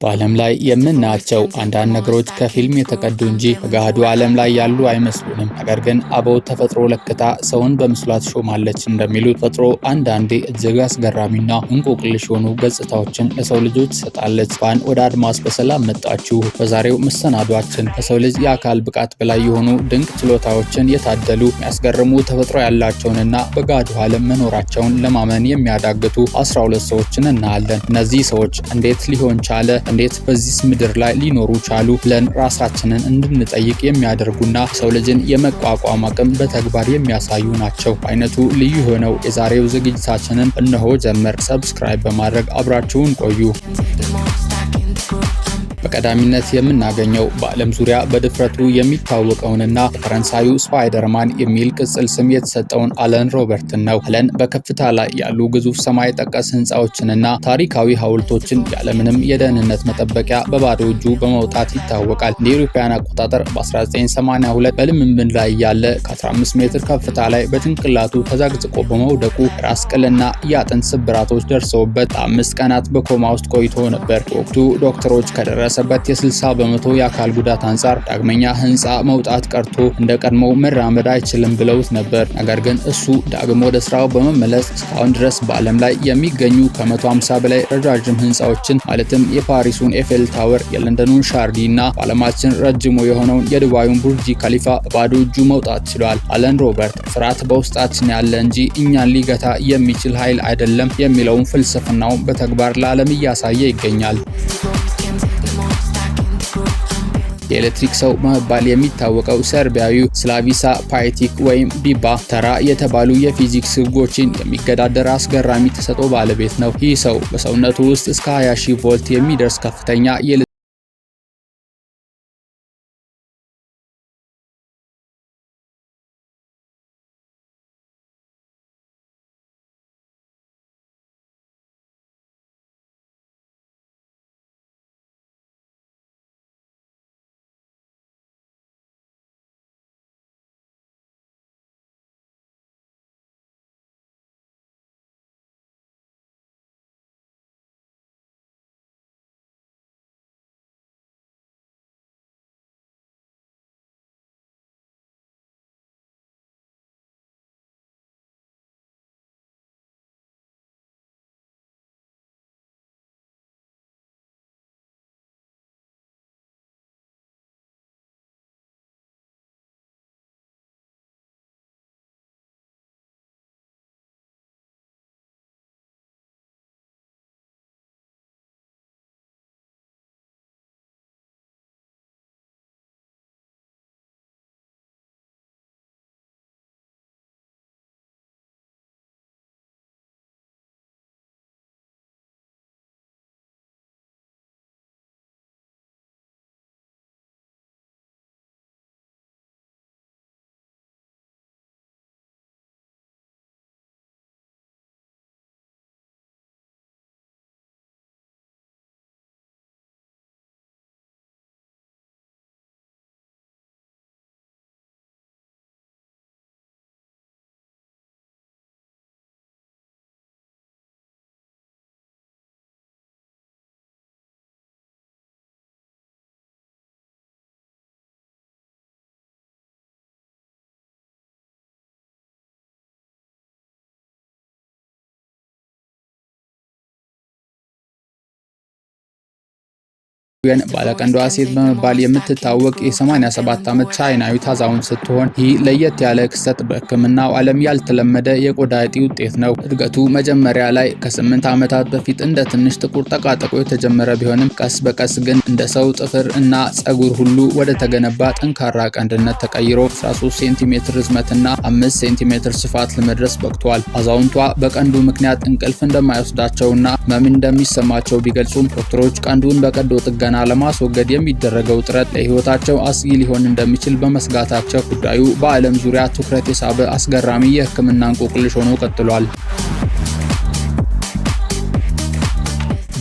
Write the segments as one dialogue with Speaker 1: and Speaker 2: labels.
Speaker 1: በዓለም ላይ የምናያቸው አንዳንድ ነገሮች ከፊልም የተቀዱ እንጂ በገሃዱ ዓለም ላይ ያሉ አይመስሉንም። ነገር ግን አበው ተፈጥሮ ለክታ ሰውን በምስሏት ሾማለች እንደሚሉት ተፈጥሮ አንዳንዴ እጅግ አስገራሚና እንቆቅልሽ የሆኑ ገጽታዎችን ለሰው ልጆች ትሰጣለች። እንኳን ወደ አድማስ በሰላም መጣችሁ። በዛሬው መሰናዷችን ከሰው ልጅ የአካል ብቃት በላይ የሆኑ ድንቅ ችሎታዎችን የታደሉ የሚያስገርሙ ተፈጥሮ ያላቸውንና በገሃዱ ዓለም መኖራቸውን ለማመን የሚያዳግቱ 12 ሰዎችን እናያለን። እነዚህ ሰዎች እንዴት ሊሆን ቻለ? እንዴት በዚህ ምድር ላይ ሊኖሩ ቻሉ ብለን ራሳችንን እንድንጠይቅ የሚያደርጉና ሰው ልጅን የመቋቋም አቅም በተግባር የሚያሳዩ ናቸው። አይነቱ ልዩ የሆነው የዛሬው ዝግጅታችንን እነሆ ጀመር። ሰብስክራይብ በማድረግ አብራችሁን ቆዩ። በቀዳሚነት የምናገኘው በዓለም ዙሪያ በድፍረቱ የሚታወቀውንና ፈረንሳዩ ስፓይደርማን የሚል ቅጽል ስም የተሰጠውን አለን ሮበርትን ነው። አለን በከፍታ ላይ ያሉ ግዙፍ ሰማይ ጠቀስ ህንፃዎችንና ታሪካዊ ሐውልቶችን ያለምንም የደህንነት መጠበቂያ በባዶ እጁ በመውጣት ይታወቃል። እንደ አውሮፓውያን አቆጣጠር በ1982 በልምምድ ላይ ያለ ከ15 ሜትር ከፍታ ላይ በጭንቅላቱ ተዘግዝቆ በመውደቁ ራስ ቅልና የአጥንት ስብራቶች ደርሰውበት ለ5 ቀናት በኮማ ውስጥ ቆይቶ ነበር። በወቅቱ ዶክተሮች ከደረሰበት የ60 በመቶ የአካል ጉዳት አንጻር ዳግመኛ ህንፃ መውጣት ቀርቶ እንደ ቀድሞው መራመድ አይችልም ብለውት ነበር። ነገር ግን እሱ ዳግም ወደ ስራው በመመለስ እስካሁን ድረስ በዓለም ላይ የሚገኙ ከ150 በላይ ረጃጅም ህንፃዎችን ማለትም የፓሪሱን ኤፌል ታወር፣ የለንደኑን ሻርዲ እና በዓለማችን ረጅሙ የሆነውን የዱባዩን ቡርጅ ከሊፋ በባዶ እጁ መውጣት ችሏል። አለን ሮበርት ፍርሃት በውስጣችን ያለ እንጂ እኛን ሊገታ የሚችል ኃይል አይደለም የሚለውን ፍልስፍናውን በተግባር ለዓለም እያሳየ ይገኛል። የኤሌክትሪክ ሰው በመባል የሚታወቀው ሰርቢያዊው ስላቪሳ ፓይቲክ ወይም ቢባ ተራ የተባሉ የፊዚክስ ህጎችን የሚገዳደር አስገራሚ ተሰጥኦ ባለቤት ነው። ይህ ሰው በሰውነቱ ውስጥ እስከ 20,000 ቮልት የሚደርስ ከፍተኛ ባለቀንዷ ሴት በመባል የምትታወቅ የ87 ዓመት ቻይናዊት አዛውንት ስትሆን ይህ ለየት ያለ ክስተት በሕክምናው ዓለም ያልተለመደ የቆዳ እጢ ውጤት ነው። እድገቱ መጀመሪያ ላይ ከ8 ዓመታት በፊት እንደ ትንሽ ጥቁር ጠቃጠቆ የተጀመረ ቢሆንም ቀስ በቀስ ግን እንደ ሰው ጥፍር እና ጸጉር ሁሉ ወደ ተገነባ ጠንካራ ቀንድነት ተቀይሮ 13 ሴንቲሜትር ርዝመትና 5 ሴንቲሜትር ስፋት ለመድረስ በቅቷል። አዛውንቷ በቀንዱ ምክንያት እንቅልፍ እንደማይወስዳቸውና ህመም እንደሚሰማቸው ቢገልጹም ዶክተሮች ቀንዱን በቀዶ ጥገና ለማስወገድ የሚደረገው ጥረት ለህይወታቸው አስጊ ሊሆን እንደሚችል በመስጋታቸው ጉዳዩ በዓለም ዙሪያ ትኩረት የሳበ አስገራሚ የህክምና እንቆቅልሽ ሆኖ ቀጥሏል።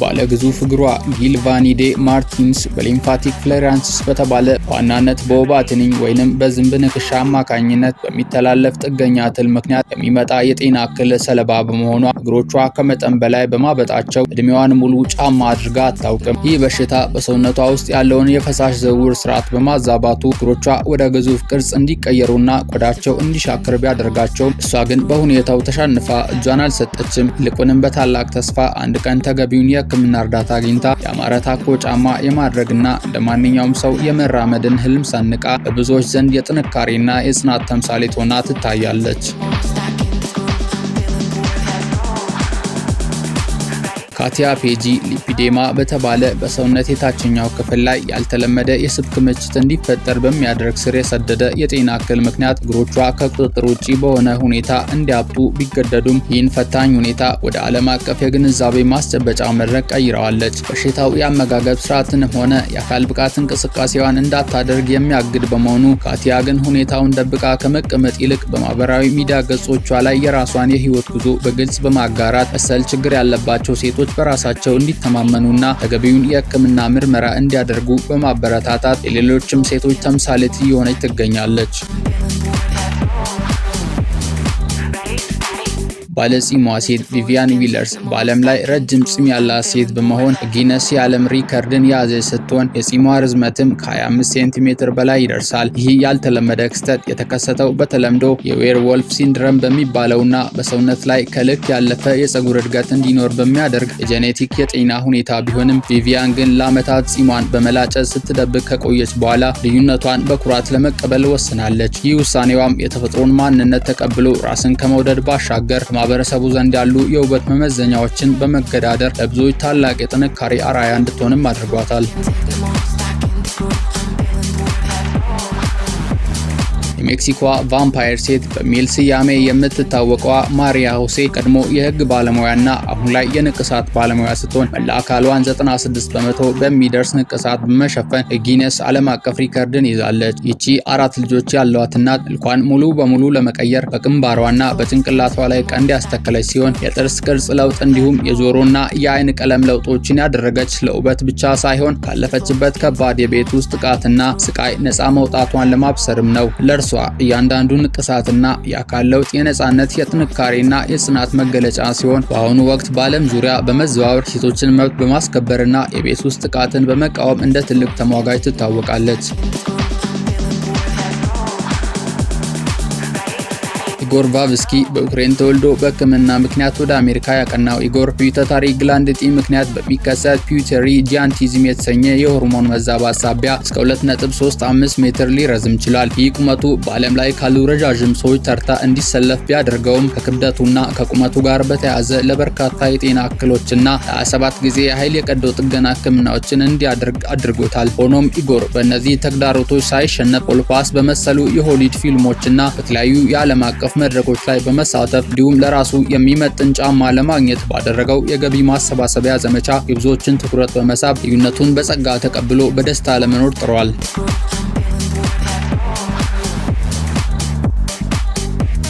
Speaker 1: ባለ ግዙፍ እግሯ ጊልቫኒዴ ማርቲንስ በሊምፋቲክ ፍሌራንሲስ በተባለ ዋናነት በወባ ትንኝ ወይንም በዝንብ ንክሻ አማካኝነት በሚተላለፍ ጥገኛ ትል ምክንያት የሚመጣ የጤና እክል ሰለባ በመሆኗ እግሮቿ ከመጠን በላይ በማበጣቸው እድሜዋን ሙሉ ጫማ አድርጋ አታውቅም። ይህ በሽታ በሰውነቷ ውስጥ ያለውን የፈሳሽ ዝውውር ስርዓት በማዛባቱ እግሮቿ ወደ ግዙፍ ቅርጽ እንዲቀየሩና ቆዳቸው እንዲሻክር ቢያደርጋቸውም እሷ ግን በሁኔታው ተሸንፋ እጇን አልሰጠችም። ይልቁንም በታላቅ ተስፋ አንድ ቀን ተገቢውን የሕክምና እርዳታ አግኝታ ያማረ ታኮ ጫማ የማድረግና እንደ ማንኛውም ሰው የመራመድን ህልም ሰንቃ በብዙዎች ዘንድ የጥንካሬና የጽናት ተምሳሌት ሆና ትታያለች። ካቲያ ፔጂ ሊፒዴማ በተባለ በሰውነት የታችኛው ክፍል ላይ ያልተለመደ የስብ ክምችት እንዲፈጠር በሚያደርግ ስር የሰደደ የጤና እክል ምክንያት እግሮቿ ከቁጥጥር ውጪ በሆነ ሁኔታ እንዲያብጡ ቢገደዱም ይህን ፈታኝ ሁኔታ ወደ ዓለም አቀፍ የግንዛቤ ማስጨበጫ መድረክ ቀይረዋለች። በሽታው የአመጋገብ ስርዓትንም ሆነ የአካል ብቃት እንቅስቃሴዋን እንዳታደርግ የሚያግድ በመሆኑ ካቲያ ግን ሁኔታውን ደብቃ ከመቀመጥ ይልቅ በማህበራዊ ሚዲያ ገጾቿ ላይ የራሷን የህይወት ጉዞ በግልጽ በማጋራት መሰል ችግር ያለባቸው ሴቶች በራሳቸው እንዲተማመኑና ተገቢውን የሕክምና ምርመራ እንዲያደርጉ በማበረታታት የሌሎችም ሴቶች ተምሳሌት እየሆነች ትገኛለች። ባለጺሟ ሴት ቪቪያን ዊለርስ በዓለም ላይ ረጅም ጺም ያላት ሴት በመሆን ጊነስ የዓለም ሪከርድን የያዘች ስትሆን የጺሟ ርዝመትም ከ25 ሴንቲሜትር በላይ ይደርሳል። ይህ ያልተለመደ ክስተት የተከሰተው በተለምዶ የዌርወልፍ ሲንድረም በሚባለውና በሰውነት ላይ ከልክ ያለፈ የፀጉር እድገት እንዲኖር በሚያደርግ የጄኔቲክ የጤና ሁኔታ ቢሆንም ቪቪያን ግን ለዓመታት ጺሟን በመላጨት ስትደብቅ ከቆየች በኋላ ልዩነቷን በኩራት ለመቀበል ወስናለች። ይህ ውሳኔዋም የተፈጥሮን ማንነት ተቀብሎ ራስን ከመውደድ ባሻገር ማህበረሰቡ ዘንድ ያሉ የውበት መመዘኛዎችን በመገዳደር ለብዙዎች ታላቅ የጥንካሬ አርአያ እንድትሆንም አድርጓታል። የሜክሲኮዋ ቫምፓየር ሴት በሚል ስያሜ የምትታወቀዋ ማሪያ ሆሴ ቀድሞ የህግ ባለሙያና አሁን ላይ የንቅሳት ባለሙያ ስትሆን መላ አካሏን 96 በመቶ በሚደርስ ንቅሳት በመሸፈን የጊነስ ዓለም አቀፍ ሪከርድን ይዛለች። ይቺ 4 ልጆች ያሏት እናት መልኳን ሙሉ በሙሉ ለመቀየር በግንባሯና በጭንቅላቷ ላይ ቀንድ ያስተከለች ሲሆን የጥርስ ቅርጽ ለውጥ እንዲሁም የጆሮና የአይን ቀለም ለውጦችን ያደረገች ለውበት ብቻ ሳይሆን ካለፈችበት ከባድ የቤት ውስጥ ጥቃትና ስቃይ ነፃ መውጣቷን ለማብሰርም ነው። ለእርሷ እያንዳንዱ ንቅሳትና የአካል ለውጥ የነጻነት የጥንካሬና የጽናት መገለጫ ሲሆን በአሁኑ ወቅት በዓለም ዙሪያ በመዘዋወር ሴቶችን መብት በማስከበርና የቤት ውስጥ ጥቃትን በመቃወም እንደ ትልቅ ተሟጋጅ ትታወቃለች። ኢጎር ቫቭስኪ በዩክሬን ተወልዶ በሕክምና ምክንያት ወደ አሜሪካ ያቀናው ኢጎር ፒዩተሪ ግላንድ እጢ ምክንያት በሚከሰት ፒዩተሪ ጂያንቲዝም የተሰኘ የሆርሞን መዛባት ሳቢያ እስከ 2.35 ሜትር ሊረዝም ይችላል። ይህ ቁመቱ በዓለም ላይ ካሉ ረዣዥም ሰዎች ተርታ እንዲሰለፍ ቢያደርገውም ከክብደቱና ከቁመቱ ጋር በተያያዘ ለበርካታ የጤና እክሎችና 27 ጊዜ የኃይል የቀዶ ጥገና ሕክምናዎችን እንዲያደርግ አድርጎታል። ሆኖም ኢጎር በእነዚህ ተግዳሮቶች ሳይሸነፍ ኦልፓስ በመሰሉ የሆሊውድ ፊልሞችና በተለያዩ የዓለም አቀፍ መድረኮች ላይ በመሳተፍ እንዲሁም ለራሱ የሚመጥን ጫማ ለማግኘት ባደረገው የገቢ ማሰባሰቢያ ዘመቻ የብዙዎችን ትኩረት በመሳብ ልዩነቱን በጸጋ ተቀብሎ በደስታ ለመኖር ጥሯል።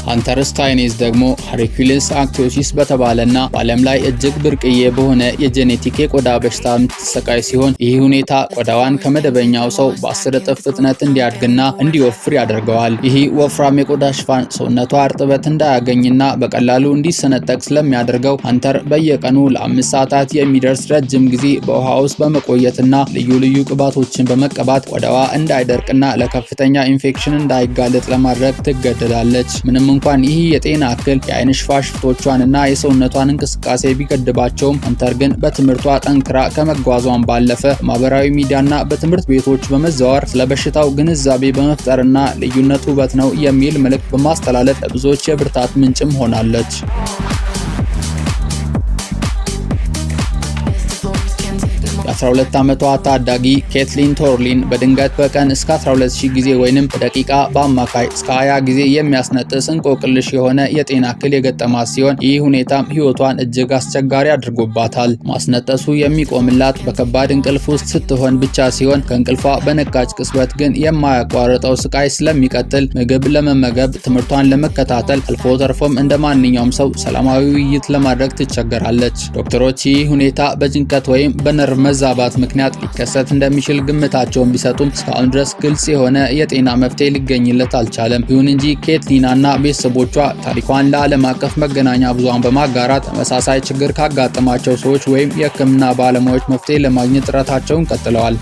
Speaker 1: ሃንተር ስታይኔዝ ደግሞ ሃሪኩሊስ አክቲዮሲስ በተባለና በዓለም ላይ እጅግ ብርቅዬ በሆነ የጄኔቲክ የቆዳ በሽታ የምትሰቃይ ሲሆን ይህ ሁኔታ ቆዳዋን ከመደበኛው ሰው በ10 እጥፍ ፍጥነት እንዲያድግና እንዲወፍር ያደርገዋል። ይህ ወፍራም የቆዳ ሽፋን ሰውነቷ እርጥበት እንዳያገኝና በቀላሉ እንዲሰነጠቅ ስለሚያደርገው ሃንተር በየቀኑ ለ5 ሰዓታት የሚደርስ ረጅም ጊዜ በውሃ ውስጥ በመቆየትና ልዩ ልዩ ቅባቶችን በመቀባት ቆዳዋ እንዳይደርቅና ለከፍተኛ ኢንፌክሽን እንዳይጋለጥ ለማድረግ ትገደዳለች። ምንም እንኳን ይህ የጤና እክል የአይን ሽፋሽፍቶቿንና የሰውነቷን እንቅስቃሴ ቢገድባቸውም ሃንተር ግን በትምህርቷ ጠንክራ ከመጓዟን ባለፈ በማህበራዊ ሚዲያና በትምህርት ቤቶች በመዘዋወር ስለ በሽታው ግንዛቤ በመፍጠርና ልዩነት ውበት ነው የሚል መልእክት በማስተላለፍ ለብዙዎች የብርታት ምንጭም ሆናለች። የ12 ዓመቷ ታዳጊ ኬትሊን ቶርሊን በድንገት በቀን እስከ 12000 ጊዜ ወይንም በደቂቃ በአማካይ እስከ 20 ጊዜ የሚያስነጥስ እንቆቅልሽ የሆነ የጤና እክል የገጠማት ሲሆን ይህ ሁኔታም ህይወቷን እጅግ አስቸጋሪ አድርጎባታል። ማስነጠሱ የሚቆምላት በከባድ እንቅልፍ ውስጥ ስትሆን ብቻ ሲሆን ከእንቅልፏ በነቃች ቅጽበት ግን የማያቋርጠው ስቃይ ስለሚቀጥል ምግብ ለመመገብ፣ ትምህርቷን ለመከታተል አልፎ ተርፎም እንደ ማንኛውም ሰው ሰላማዊ ውይይት ለማድረግ ትቸገራለች። ዶክተሮች ይህ ሁኔታ በጭንቀት ወይም በነርቭ መዛባት ምክንያት ሊከሰት እንደሚችል ግምታቸውን ቢሰጡም እስካሁን ድረስ ግልጽ የሆነ የጤና መፍትሄ ሊገኝለት አልቻለም። ይሁን እንጂ ኬትሊናና ቤተሰቦቿ ታሪኳን ለዓለም አቀፍ መገናኛ ብዙሃን በማጋራት ተመሳሳይ ችግር ካጋጠማቸው ሰዎች ወይም የሕክምና ባለሙያዎች መፍትሄ ለማግኘት ጥረታቸውን ቀጥለዋል።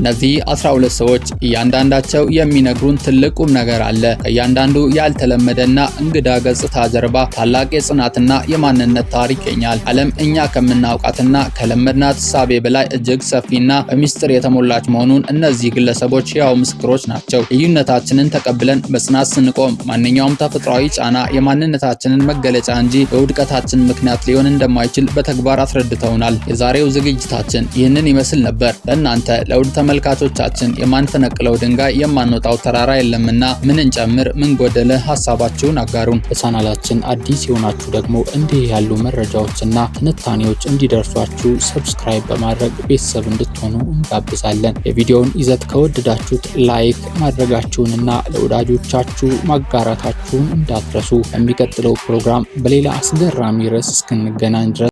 Speaker 1: እነዚህ 12 ሰዎች እያንዳንዳቸው የሚነግሩን ትልቅ ቁም ነገር አለ። ከእያንዳንዱ ያልተለመደና እንግዳ ገጽታ ጀርባ ታላቅ የጽናትና የማንነት ታሪክ ይገኛል። ዓለም እኛ ከምናውቃትና ከለመድናት እሳቤ በላይ እጅግ ሰፊና በሚስጥር የተሞላች መሆኑን እነዚህ ግለሰቦች ሕያው ምስክሮች ናቸው። ልዩነታችንን ተቀብለን በጽናት ስንቆም ማንኛውም ተፈጥሯዊ ጫና የማንነታችንን መገለጫ እንጂ የውድቀታችን ምክንያት ሊሆን እንደማይችል በተግባር አስረድተውናል። የዛሬው ዝግጅታችን ይህንን ይመስል ነበር። ለእናንተ ለውድ ተመልካቾቻችን የማንፈነቅለው ድንጋይ የማንወጣው ተራራ የለምና ምን እንጨምር ምን ጎደለ ሐሳባችሁን አጋሩን። ለቻናላችን አዲስ የሆናችሁ ደግሞ እንዲህ ያሉ መረጃዎችና ትንታኔዎች እንዲደርሷችሁ ሰብስክራይብ በማድረግ ቤተሰብ እንድትሆኑ እንጋብዛለን። የቪዲዮውን ይዘት ከወደዳችሁት ላይክ ማድረጋችሁንና ለወዳጆቻችሁ ማጋራታችሁን እንዳትረሱ። በሚቀጥለው ፕሮግራም በሌላ አስገራሚ ርዕስ እስክንገናኝ ድረስ